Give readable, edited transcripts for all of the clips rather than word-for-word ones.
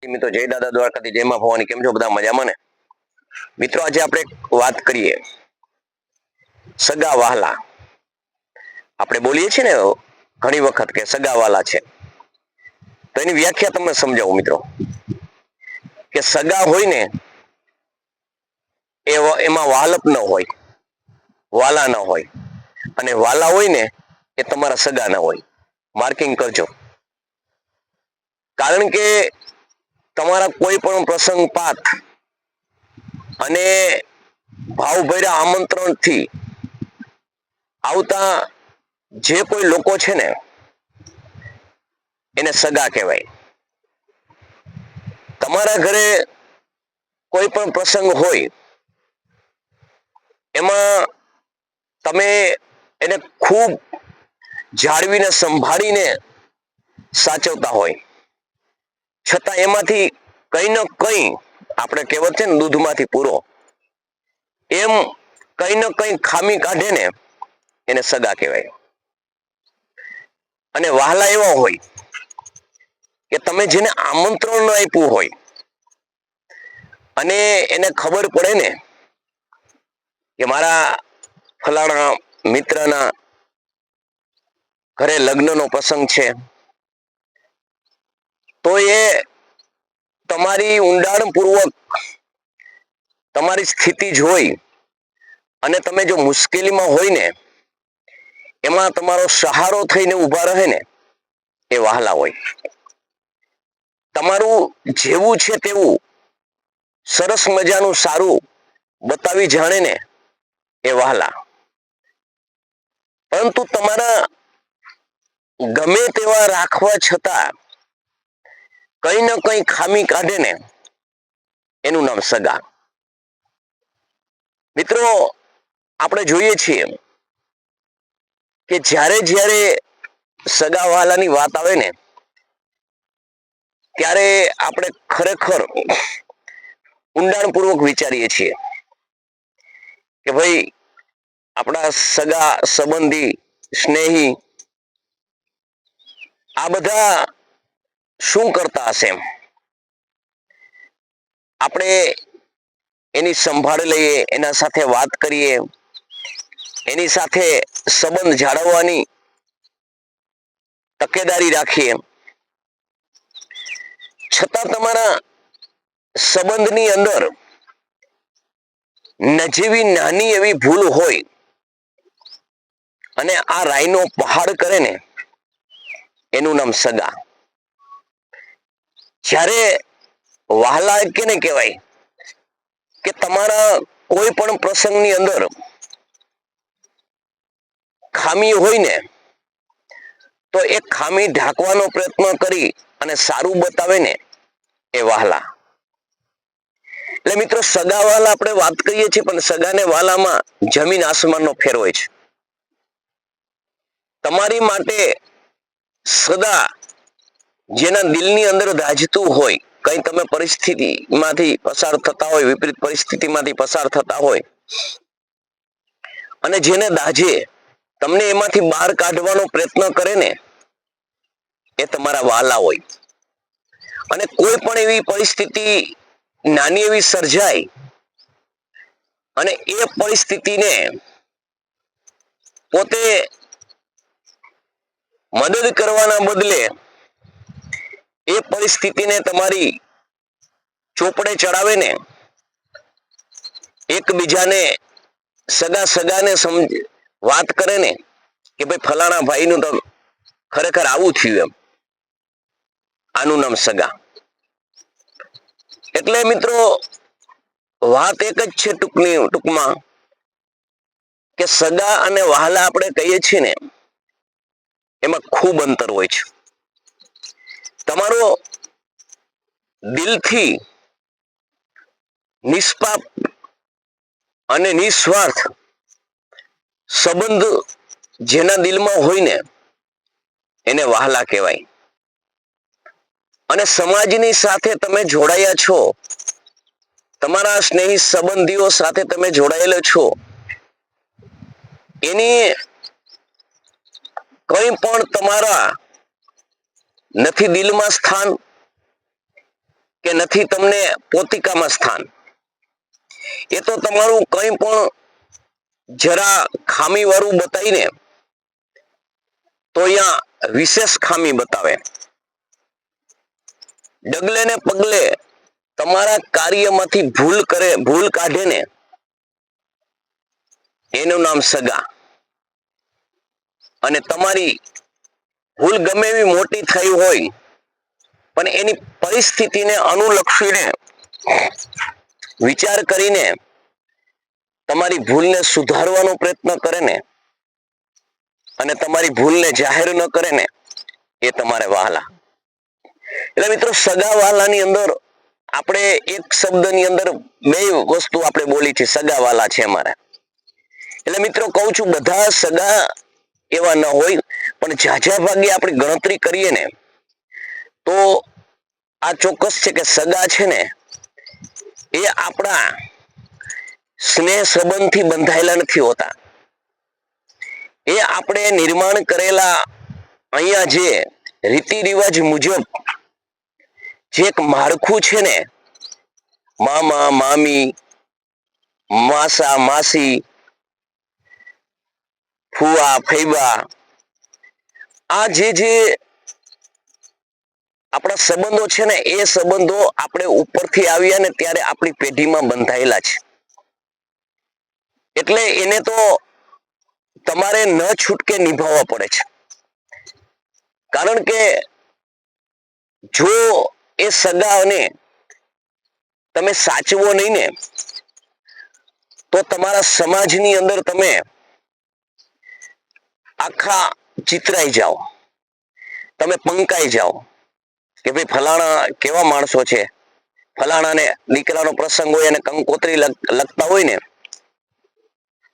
મિત્રો જય દાદા દ્વારકાથી જય માં ભવાની. કેમ છો બધા? મજામાં ને? મિત્રો આજે આપણે વાત કરીએ સગા વહાલા. આપણે બોલીએ છીએ ને ઘણી વખત કે સગા વહાલા છે, તો એની વ્યાખ્યા તમને સમજાવું મિત્રો. કે સગા હોય ને એમાં વાલપ ન હોય, વાલા ન હોય, અને વાલા હોય ને એ તમારા સગા ના હોય. માર્કિંગ કરજો. કારણ કે તમારા કોઈ પણ પ્રસંગ પાત અને ભાવભર્યા આમંત્રણથી આવતા જે કોઈ લોકો છે ને એને સગા કહેવાય. તમારા ઘરે કોઈ પણ પ્રસંગ હોય એમાં તમે એને ખૂબ જાળવીને સંભાળીને સાચવતા હોય, છતાં એમાંથી કઈ ન કઈ, આપણે કહેવત છે ને દૂધમાંથી પૂરો, એમ કઈ ન કઈ ખામી કાઢે ને એને સગા કહેવાય. અને વહાલા એવા હોય કે તમે જેને આમંત્રણ ન આપ્યું હોય અને એને ખબર પડે ને કે મારા ફલાણા મિત્રના ઘરે લગ્નનો પ્રસંગ છે, તો એ તમારી ઊંડાણપૂર્વક તમારી સ્થિતિ જોઈ અને તમે જો મુશ્કેલીમાં હોય ને એમાં તમારો સહારો થઈને ઊભા રહે ને એ વહાલા હોય. તમારું જેવું છે તેવું સરસ મજાનું સારું બતાવી જાણે ને એ વહાલા. પરંતુ તમારા ગમે તેવા રાખવા છતાં કઈ ન કઈ ખામી કાઢે ને એનું નામ સગા. મિત્રો આપણે જોઈએ છીએ કે જ્યારે જ્યારે સગા વહાલાની વાત આવે ને ત્યારે આપણે ખરેખર ઊંડાણપૂર્વક વિચારીએ છીએ કે ભાઈ આપણા સગા સંબંધી સ્નેહી આ બધા શું કરતા હશે. આપણે એની સંભાળ લઈએ, એના સાથે વાત કરીએ, એની સાથે સંબંધ જાળવવાની તકેદારી રાખીએ, છતાં તમારા સંબંધની અંદર નજીવી નાની એવી ભૂલ હોય અને આ રાઈનો પહાડ કરે ને એનું નામ સગા. જ્યારે વહાલા કેને કહેવાય કે તમારા કોઈ પણ પ્રસંગની અંદર ખામી હોય ને તો એ ખામી ઢાંકવાનો પ્રયત્ન કરી અને સારું બતાવે ને એ વહાલા. એટલે મિત્રો સગા વહાલા આપણે વાત કરીએ છીએ, પણ સગા ને વહાલામાં જમીન આસમાનનો ફેર હોય છે. તમારી માટે સદા જેના દિલની અંદર દાઝતું હોય, કઈ તમે પરિસ્થિતિમાંથી પસાર થતા હોય, વિપરીત પરિસ્થિતિમાંથી પસાર થતા હોય અને જેને દાઝે તમને એમાંથી બહાર કાઢવાનો પ્રયત્ન કરે ને એ તમારા વહાલા હોય. અને કોઈ પણ એવી પરિસ્થિતિ નાની એવી સર્જાય અને એ પરિસ્થિતિને પોતે મદદ કરવાના બદલે એ પરિસ્થિતિને તમારી ચોપડે ચડાવે ને એકબીજાને સગાને વાત કરે ને કે ભાઈ ફલાણા ભાઈનું તો ખરેખર આવું થયું, એમ આનું નામ સગા. એટલે મિત્રો વાત એક જ છે ટૂંકમાં કે સગા અને વહાલા આપણે કહીએ છીએ ને એમાં ખૂબ અંતર હોય છે. તમારો દિલથી નિષ્પાપ અને નિસ્વાર્થ સંબંધ જેના દિલમાં હોય ને એને વહાલા કહેવાય. અને સમાજની સાથે તમે જોડાયા છો, તમારા સ્નેહી સંબંધીઓ સાથે તમે જોડાયેલો છો, એની કઈ પણ તમારા નથી દિલમાં સ્થાન કે નથી તમને પોતિકામાં સ્થાન, એ તો તમારું કંઈ પણ જરા ખામી વાળું બતાવીને તો અહીંયા વિશેષ ખામી બતાવે. ડગલે ને પગલે તમારા કાર્યમાંથી ભૂલ કાઢે ને એનું નામ સગા. અને તમારી ભૂલ ગમે એવી મોટી થઈ હોય પણ એની પરિસ્થિતિને અનુલક્ષીને વિચાર કરીને તમારી ભૂલને સુધારવાનો પ્રયત્ન કરે ને અને તમારી ભૂલને જાહેર ન કરે ને એ તમારે વહાલા. એટલે મિત્રો, સગા વહાલાની અંદર આપણે એક શબ્દની અંદર બે વસ્તુ આપણે બોલી છે, સગા વહાલા છે અમારા. એટલે મિત્રો કહું છું, બધા સગા એવા ન હોય, પણ ઝાઝા ભાગે આપણે ગણતરી કરીએ ને તો આ ચોક્કસ છે કે સગા છે ને એ આપણા સ્નેહ સંબંધથી બંધાયેલા નથી હોતા. એ આપણે નિર્માણ કરેલા અહીંયા જે રીતિ રિવાજ મુજબ જે એક માળખું છે ને, મામા મામી, માસા માસી, ફુવા ફૈબા, આ જે આપણા સંબંધો છે ને એ સંબંધો આપણે ઉપરથી આવ્યા ને ત્યારે આપણી પેઢીમાં બંધાયેલા છે. એટલે એને તો તમારે ન છૂટકે નિભાવવા પડે છે. કારણ કે જો એ સગાને તમે સાચવો નહીં ને તો તમારા સમાજની અંદર તમે આખા ચિતરાઈ જાઓ, તમે પંકાઈ જાઓ કે ભાઈ ફલાણા કેવા માણસો છે, ફલાણાને દીકરાનો પ્રસંગ હોય અને કંકોત્રી લખતા હોય ને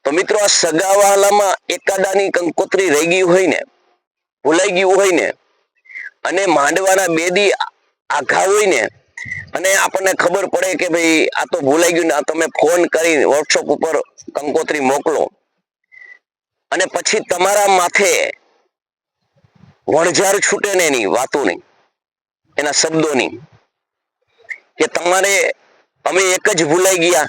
તો મિત્રો આ સગાવાલામાં એકાદાની કંકોત્રી રહી ગઈ હોય ને, ભૂલાઈ ગયું હોય ને, અને માંડવાના બે દી આઘા હોય ને અને આપણને ખબર પડે કે ભાઈ આ તો ભૂલાઈ ગયું ને, આ તમે ફોન કરી વોટ્સઅપ ઉપર કંકોત્રી મોકલો અને પછી તમારા માથે વણઝાર છૂટે ને એની વાતોની, એના શબ્દોની, કે તમારે અમે એક જ ભૂલાઈ ગયા.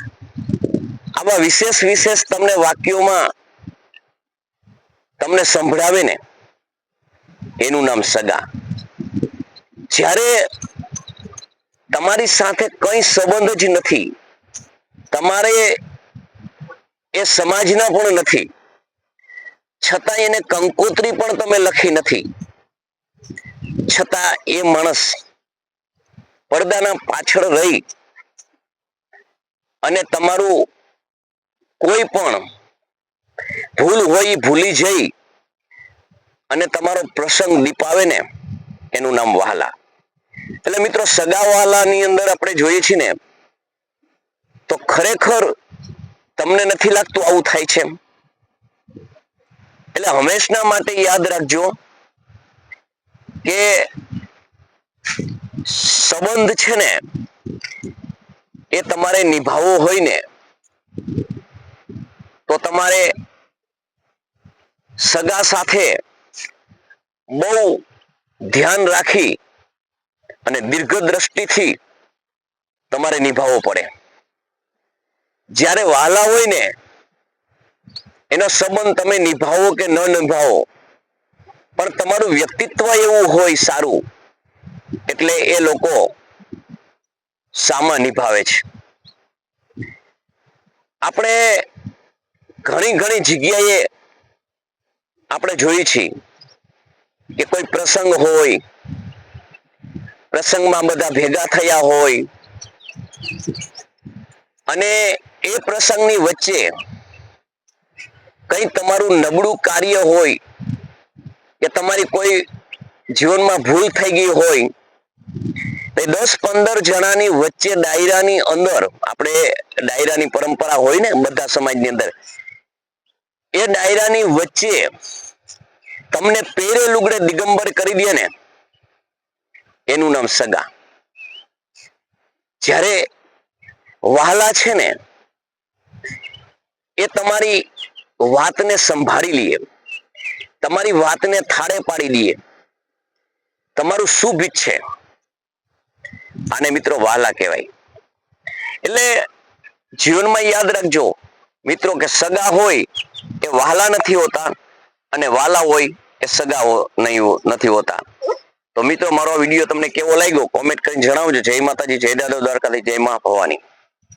આવા વિશેષ તમને વાક્યોમાં તમને સંભળાવે ને એનું નામ સગા. જ્યારે તમારી સાથે કઈ સંબંધ જ નથી, તમારે એ સમાજના પણ નથી, છતાં એને કંકોત્રી પણ તમે લખી નથી, છતાં એ માણસ પડદાના પાછળ રહી અને તમારું કોઈ પણ ભૂલ હોય ભૂલી જઈ અને તમારો પ્રસંગ દીપાવે ને એનું નામ વહાલા. એટલે મિત્રો, સગા વહાલાની અંદર આપણે જોઈએ છીએ ને તો ખરેખર તમને નથી લાગતું આવું થાય છે? એટલે હંમેશા માટે યાદ રાખજો કે સંબંધ છે ને એ તમારે નિભાવવો હોય ને તો તમારે સગા સાથે બહુ ધ્યાન રાખી અને દીર્ઘ દ્રષ્ટિથી તમારે નિભાવવો પડે. જ્યારે વહાલા હોય ને એનો સંબંધ તમે નિભાવો કે ન નિભાવો, પણ તમારું વ્યક્તિત્વ એવું હોય સારું એટલે એ લોકો સામા નિભાવે છે. આપણે ઘણી જગ્યાએ આપણે જોઈએ છીએ કે કોઈ પ્રસંગ હોય, પ્રસંગમાં બધા ભેગા થયા હોય અને એ પ્રસંગની વચ્ચે કઈ તમારું નબળું કાર્ય હોય કે તમારી કોઈ જીવનમાં ભૂલ થઈ ગઈ હોય, 10-15 જણાની વચ્ચે ડાયરાની અંદર, આપણે ડાયરાની પરંપરા હોય ને બધા સમાજની અંદર, એ ડાયરાની વચ્ચે તમને પેરે લુગડે દિગંબર કરી દે ને એનું નામ સગા. જ્યારે વહાલા છે ને એ તમારી વાતને સંભાળી લઈએ, તમારી વાતને થાળે પાડી દઈએ, તમારું શુભ ઈચ્છે, આને મિત્રો વહાલા કહેવાય. એટલે જીવનમાં યાદ રાખજો મિત્રો કે સગા હોય એ વહાલા નથી હોતા અને વહાલા હોય એ સગા નથી હોતા. તો મિત્રો મારો વિડીયો તમને કેવો લાગ્યો કોમેન્ટ કરીને જણાવજો. જય માતાજી, જય દાદા દ્વારકાથી, જય મા ભવાની.